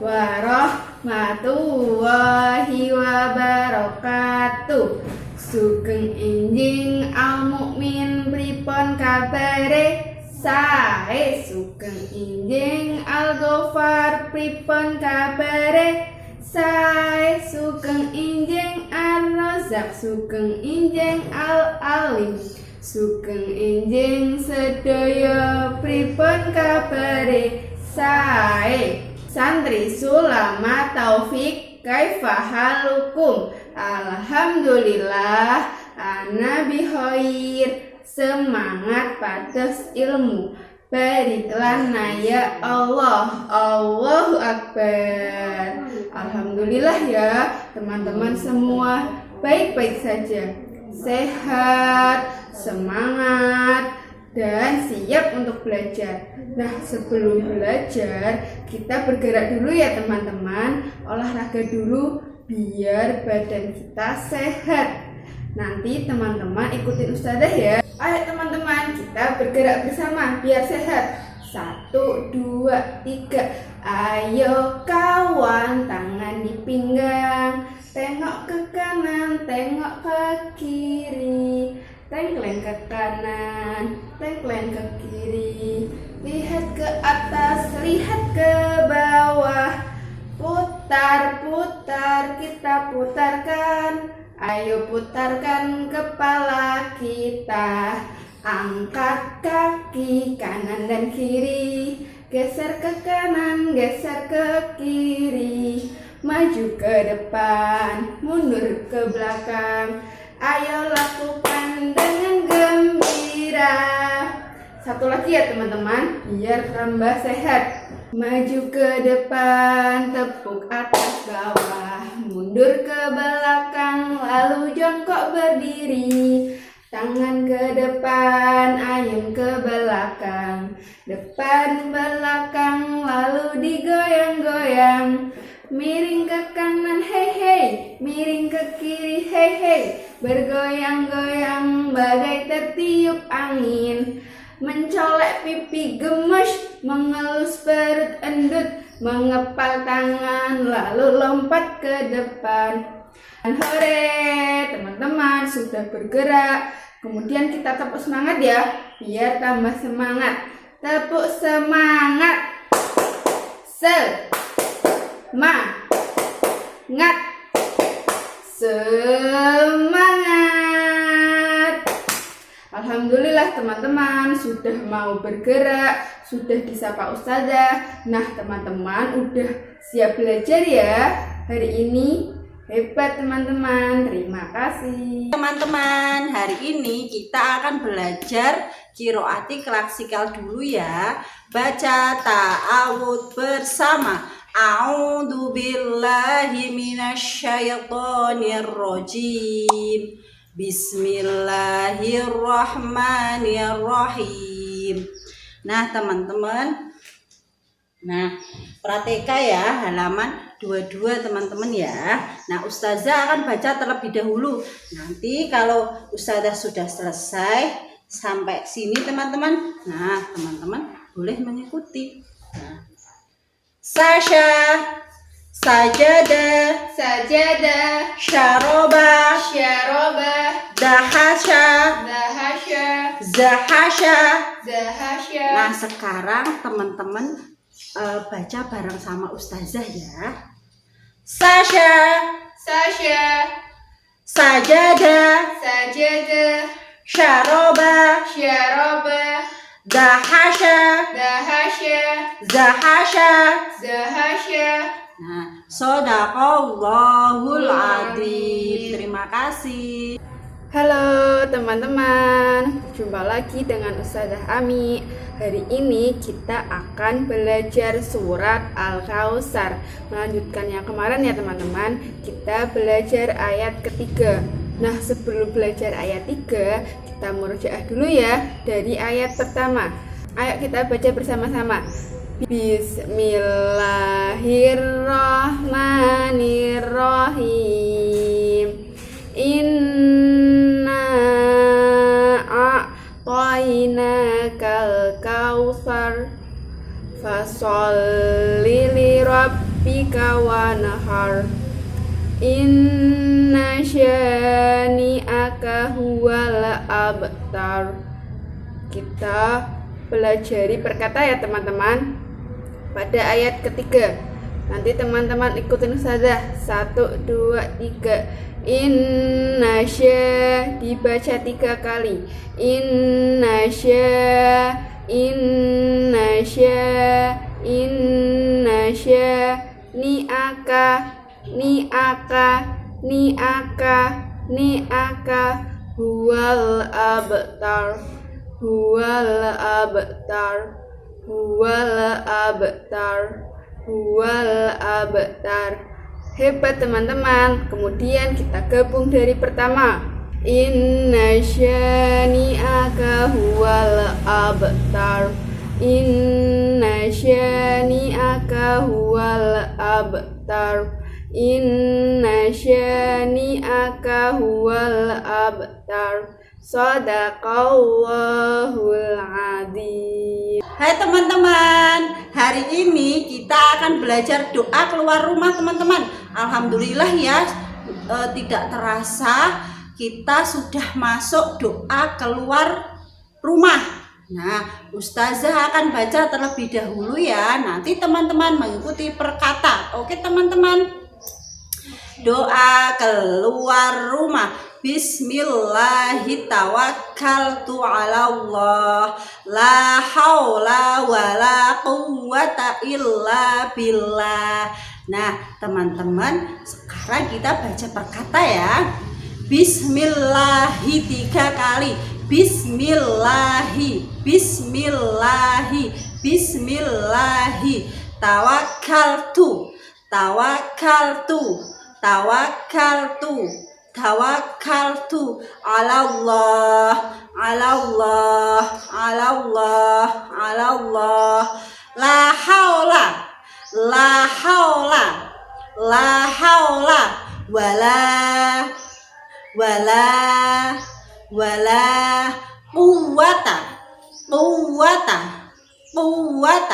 warahmatullahi wabarakatuh. Sugeng enjing al mukmin pripun kabare? Sae. Sugeng enjing al ghafar pripun kabare? Sae. Sugeng enjing al razak, sugeng enjing al alim, sugeng enjing sedaya pripun kabare? Sae. Santri Sulama Taufik, kaifa halukum? Alhamdulillah ana bikhair. Semangat pados ilmu, bariklah ya Allah. Allahu Akbar. Alhamdulillah ya teman-teman semua baik-baik saja, sehat, semangat, dan siap untuk belajar. Nah, sebelum belajar kita bergerak dulu ya teman-teman, olahraga dulu biar badan kita sehat. Nanti teman-teman ikutin ustazah ya. Ayo teman-teman, kita bergerak bersama biar sehat. 1, 2, 3. Ayo kawan, tangan di pinggang, tengok ke kanan, tengok ke kiri, tengkleng ke kanan, tengkleng ke kiri, lihat ke atas, lihat ke bawah, putar, putar, kita putarkan. Ayo putarkan kepala kita, angkat kaki kanan dan kiri, geser ke kanan, geser ke kiri, maju ke depan, mundur ke belakang. Ayo lakukan dengan gembira. Satu lagi ya teman-teman, biar tambah sehat. Maju ke depan, tepuk atas bawah, mundur ke belakang, lalu jongkok berdiri. Tangan ke depan, ayun ke belakang, depan belakang, lalu digoyang-goyang. Miring ke kanan, hei hei, miring ke kiri, hei hei, bergoyang-goyang bagai tertiup angin. Mencolek pipi gemes, mengelus perut endut, mengepal tangan, lalu lompat ke depan. Dan hore, teman-teman sudah bergerak. Kemudian kita tepuk semangat ya, biar tambah semangat. Tepuk semangat. Semangat. Semangat. Alhamdulillah teman-teman sudah mau bergerak, sudah disapa ustazah. Nah teman-teman udah siap belajar ya hari ini. Hebat teman-teman, terima kasih. Teman-teman, hari ini kita akan belajar qiraati klassikal dulu ya. Baca ta'awudz bersama. A'udzu billahi minasyaitonir rajim. Bismillahirrahmanirrahim. Nah teman-teman, praktika ya halaman 22 teman-teman ya. Nah ustazah akan baca terlebih dahulu. Nanti kalau ustazah sudah selesai sampai sini teman-teman, nah teman-teman boleh mengikuti. Sasha, sajada, Sajadah, syaroba, syarobah, dahasya, dahasya, zahasya. zahasya. Nah sekarang teman-teman baca bareng sama ustazah ya. Sasha, Sasya, sajada, sajadah, syaroba, syarobah, dahasya, dahasya, zahasya. zahasya. Nah, shadaqallahul adzim. Terima kasih. Halo teman-teman, jumpa lagi dengan Ustazah Ami. Hari ini kita akan belajar surat Al-Kautsar. Melanjutkan yang kemarin ya teman-teman, kita belajar ayat ketiga. Nah sebelum belajar ayat 3, kita murojaah dulu ya dari ayat pertama. Ayo kita baca bersama-sama. Bismillahirrahmanirrahim. Inna a'tainakal kautsar fasholli li rabbika rabbika wanhar. Inna syani'aka huwal abtar. Kita pelajari perkata ya teman-teman. Pada ayat ketiga, nanti teman-teman ikutin saja. 1, 2, 3. Inna dibaca 3 kali. Inna ni'aka huwal abtar. Hebat teman-teman. Kemudian kita gabung dari pertama. Inna syani'aka huwal abtar. Inna syani'aka huwal abtar. Inna syani'aka huwal abtar. Shadaqallahul adzim. Hai teman-teman, hari ini kita akan belajar doa keluar rumah teman-teman. Alhamdulillah ya, tidak terasa kita sudah masuk doa keluar rumah. Nah, Ustazah akan baca terlebih dahulu ya. Nanti teman-teman mengikuti perkata. Oke teman-teman. Doa keluar rumah. Bismillahirrahmanirrahim. Allah. La haula wala quwwata illa billah. Nah, teman-teman, sekarang kita baca perkata ya. Bismillahi 3 kali. Bismillahi. Tawakkaltu. Ala Allah. La haula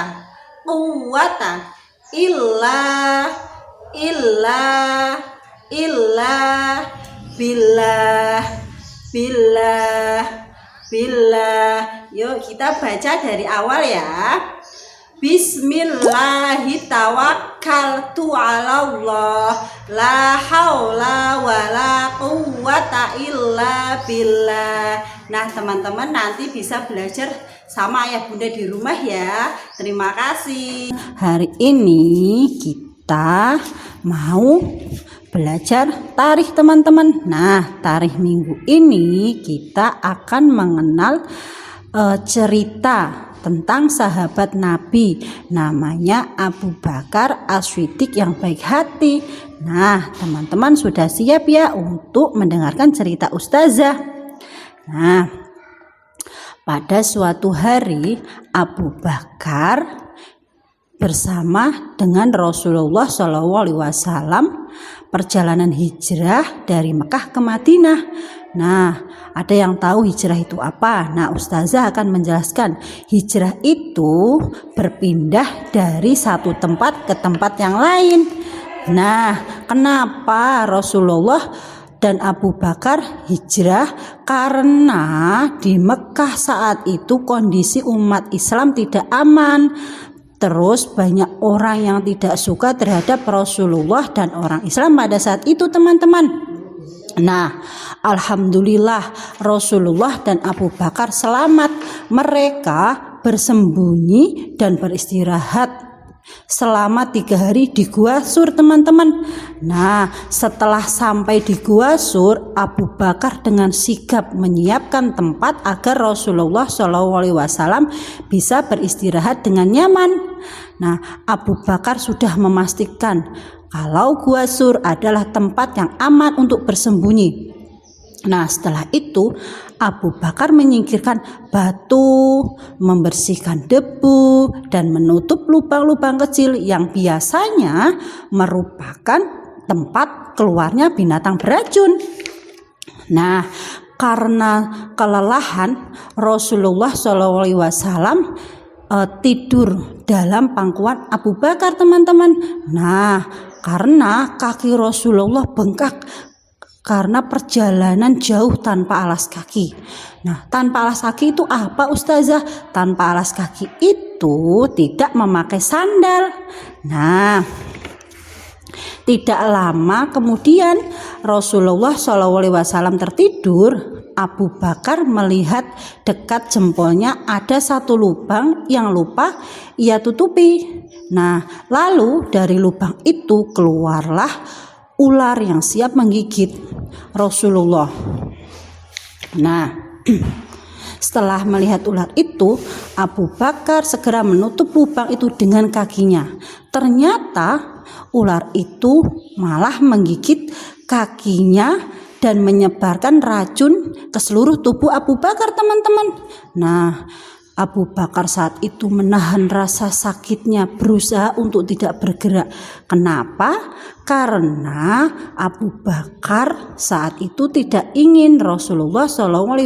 wala quwwata illa billah. Yuk kita baca dari awal ya. Bismillahirrahmanirrahim. Allah. La haula wala quwwata illa billah. Nah teman-teman nanti bisa belajar sama ayah bunda di rumah ya. Terima kasih. Hari ini kita mau belajar tarikh teman-teman. Nah, tarikh minggu ini kita akan mengenal cerita tentang sahabat Nabi namanya Abu Bakar As-Siddiq yang baik hati. Nah, teman-teman sudah siap ya untuk mendengarkan cerita Ustazah. Nah, pada suatu hari Abu Bakar bersama dengan Rasulullah SAW perjalanan hijrah dari Mekah ke Madinah. Nah, ada yang tahu hijrah itu apa? Nah, Ustazah akan menjelaskan. Hijrah itu berpindah dari satu tempat ke tempat yang lain. Nah, kenapa Rasulullah dan Abu Bakar hijrah? Karena di Mekah saat itu kondisi umat Islam tidak aman. Terus banyak orang yang tidak suka terhadap Rasulullah dan orang Islam pada saat itu teman-teman. Nah, alhamdulillah Rasulullah dan Abu Bakar selamat. Mereka bersembunyi dan beristirahat selama 3 hari di Gua Sur teman-teman. Nah, setelah sampai di Gua Sur, Abu Bakar dengan sigap menyiapkan tempat agar Rasulullah SAW bisa beristirahat dengan nyaman. Nah, Abu Bakar sudah memastikan kalau Gua Sur adalah tempat yang aman untuk bersembunyi. Nah, setelah itu Abu Bakar menyingkirkan batu, membersihkan debu, dan menutup lubang-lubang kecil yang biasanya merupakan tempat keluarnya binatang beracun. Nah, karena kelelahan Rasulullah SAW tidur dalam pangkuan Abu Bakar teman-teman. Nah, karena kaki Rasulullah bengkak karena perjalanan jauh tanpa alas kaki. Nah, tanpa alas kaki itu apa Ustazah? Tanpa alas kaki itu tidak memakai sandal. Nah, tidak lama kemudian Rasulullah SAW tertidur. Abu Bakar melihat dekat jempolnya ada satu lubang yang lupa ia tutupi. Nah, lalu dari lubang itu keluarlah ular yang siap menggigit Rasulullah. Nah, setelah melihat ular itu, Abu Bakar segera menutup lubang itu dengan kakinya. Ternyata ular itu malah menggigit kakinya dan menyebarkan racun ke seluruh tubuh Abu Bakar teman-teman. Nah, Abu Bakar saat itu menahan rasa sakitnya, berusaha untuk tidak bergerak. Kenapa? Karena Abu Bakar saat itu tidak ingin Rasulullah SAW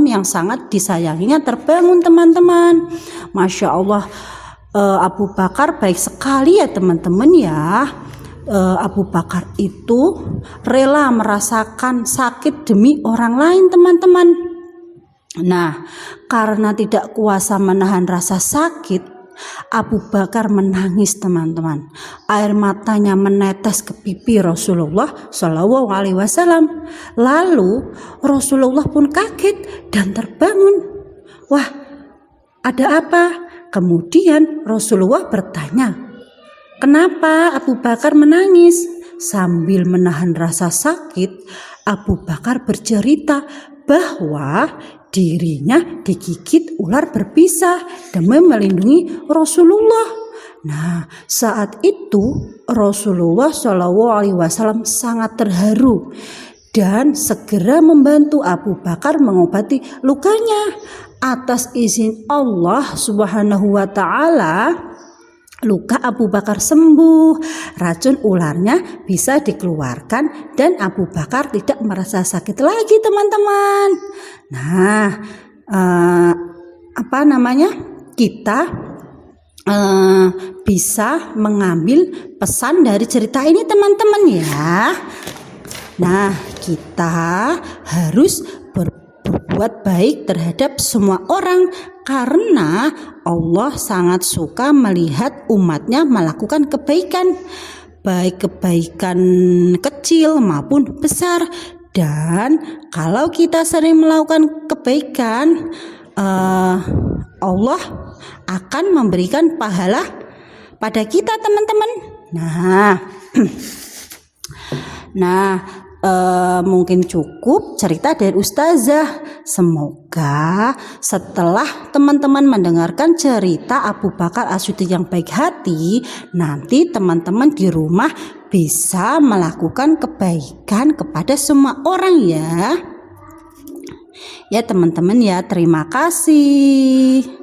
yang sangat disayanginya terbangun teman-teman. Masya Allah, Abu Bakar baik sekali ya teman-teman ya. Abu Bakar itu rela merasakan sakit demi orang lain teman-teman. Nah, karena tidak kuasa menahan rasa sakit, Abu Bakar menangis teman-teman. Air matanya menetes ke pipi Rasulullah SAW. Lalu Rasulullah pun kaget dan terbangun. Wah, ada apa? Kemudian Rasulullah bertanya, kenapa Abu Bakar menangis? Sambil menahan rasa sakit, Abu Bakar bercerita bahwa dirinya digigit ular berbisa demi melindungi Rasulullah. Nah, saat itu Rasulullah SAW sangat terharu dan segera membantu Abu Bakar mengobati lukanya. Atas izin Allah Subhanahu wa Ta'ala, luka Abu Bakar sembuh, racun ularnya bisa dikeluarkan dan Abu Bakar tidak merasa sakit lagi teman-teman. Nah, kita bisa mengambil pesan dari cerita ini teman-teman ya. Nah, kita harus berbuat baik terhadap semua orang karena Allah sangat suka melihat umatnya melakukan kebaikan, baik kebaikan kecil maupun besar. Dan kalau kita sering melakukan kebaikan, Allah akan memberikan pahala pada kita teman-teman. Nah, mungkin cukup cerita dari Ustazah. Semoga setelah teman-teman mendengarkan cerita Abu Bakar As-Siddiq yang baik hati, nanti teman-teman di rumah bisa melakukan kebaikan kepada semua orang ya. Ya teman-teman ya, terima kasih.